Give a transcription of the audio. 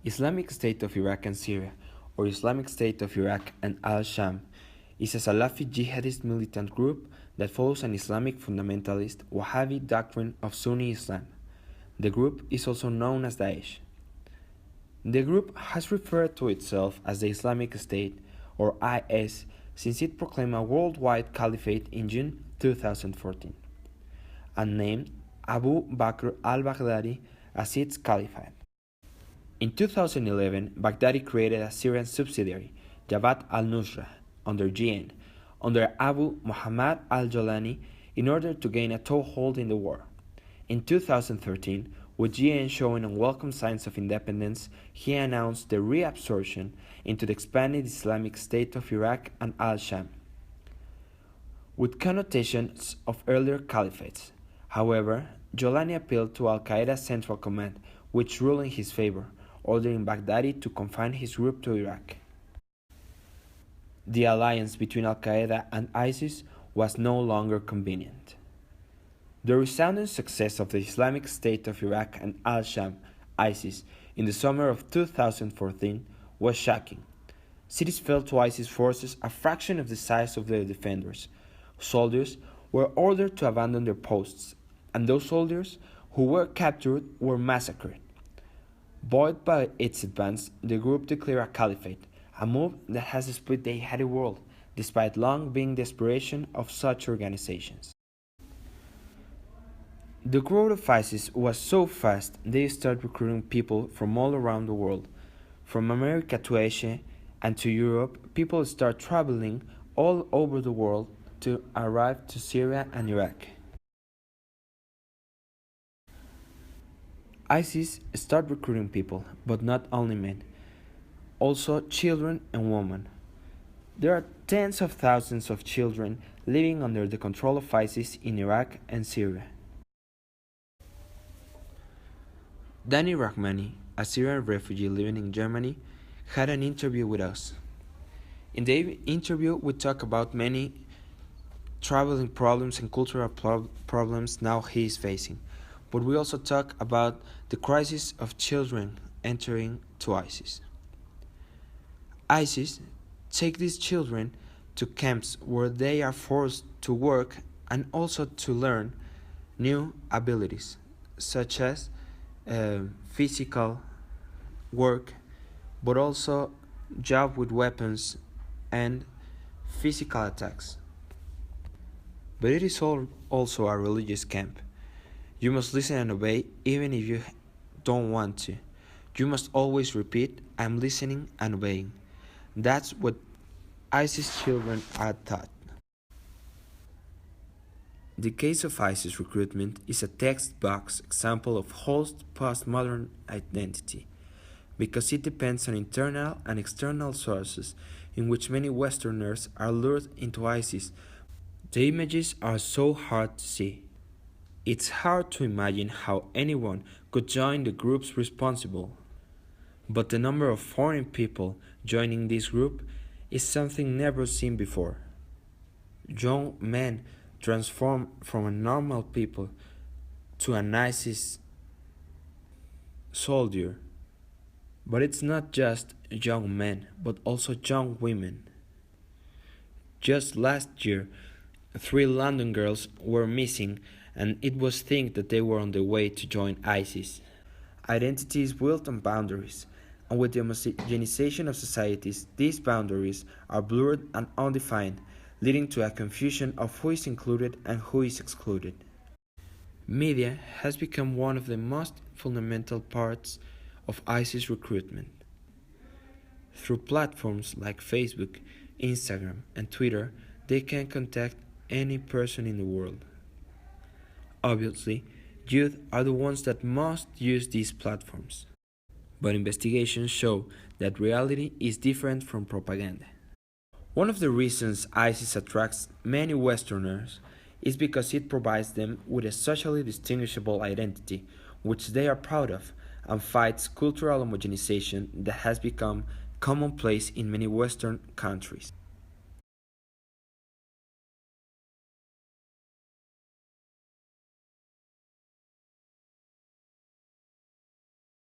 Islamic State of Iraq and Syria, or Islamic State of Iraq and al-Sham, is a Salafi jihadist militant group that follows an Islamic fundamentalist Wahhabi doctrine of Sunni Islam. The group is also known as Daesh. The group has referred to itself as the Islamic State, or IS, since it proclaimed a worldwide caliphate in June 2014, and named Abu Bakr al-Baghdadi as its caliphate. In 2011, Baghdadi created a Syrian subsidiary, Jabhat al-Nusra, under GN, under Abu Muhammad al-Jolani, in order to gain a toehold in the war. In 2013, with GN showing unwelcome signs of independence, he announced the reabsorption into the expanded Islamic State of Iraq and al-Sham, with connotations of earlier caliphates. However, Jolani appealed to al-Qaeda's Central Command, which ruled in his favor, ordering Baghdadi to confine his group to Iraq. The alliance between al-Qaeda and ISIS was no longer convenient. The resounding success of the Islamic State of Iraq and al-Sham, ISIS, in the summer of 2014 was shocking. Cities fell to ISIS forces a fraction of the size of their defenders. Soldiers were ordered to abandon their posts, and those soldiers who were captured were massacred. Buoyed by its advance, the group declared a caliphate, a move that has split the jihadi world, despite long being the aspiration of such organizations. The growth of ISIS was so fast they started recruiting people from all around the world. From America to Asia and to Europe, people start traveling all over the world to arrive to Syria and Iraq. ISIS started recruiting people, but not only men, also children and women. There are tens of thousands of children living under the control of ISIS in Iraq and Syria. Danny Rahmani, a Syrian refugee living in Germany, had an interview with us. In the interview, we talk about many traveling problems and cultural problems now he is facing, but we also talk about the crisis of children entering to ISIS. ISIS take these children to camps where they are forced to work and also to learn new abilities, such as physical work, but also job with weapons and physical attacks. But it is also a religious camp. You must listen and obey even if you don't want to. You must always repeat, "I'm listening and obeying." That's what ISIS children are taught. The case of ISIS recruitment is a textbox example of host postmodern identity, because it depends on internal and external sources in which many Westerners are lured into ISIS. The images are so hard to see. It's hard to imagine how anyone could join the groups responsible. But the number of foreign people joining this group is something never seen before. Young men transform from a normal people to an ISIS soldier. But it's not just young men, but also young women. Just last year, 3 London girls were missing, and it was think that they were on their way to join ISIS. Identity is built on boundaries, and with the homogenization of societies, these boundaries are blurred and undefined, leading to a confusion of who is included and who is excluded. Media has become one of the most fundamental parts of ISIS recruitment. Through platforms like Facebook, Instagram, and Twitter, they can contact any person in the world. Obviously, youth are the ones that must use these platforms. But investigations show that reality is different from propaganda. One of the reasons ISIS attracts many Westerners is because it provides them with a socially distinguishable identity, which they are proud of, and fights cultural homogenization that has become commonplace in many Western countries.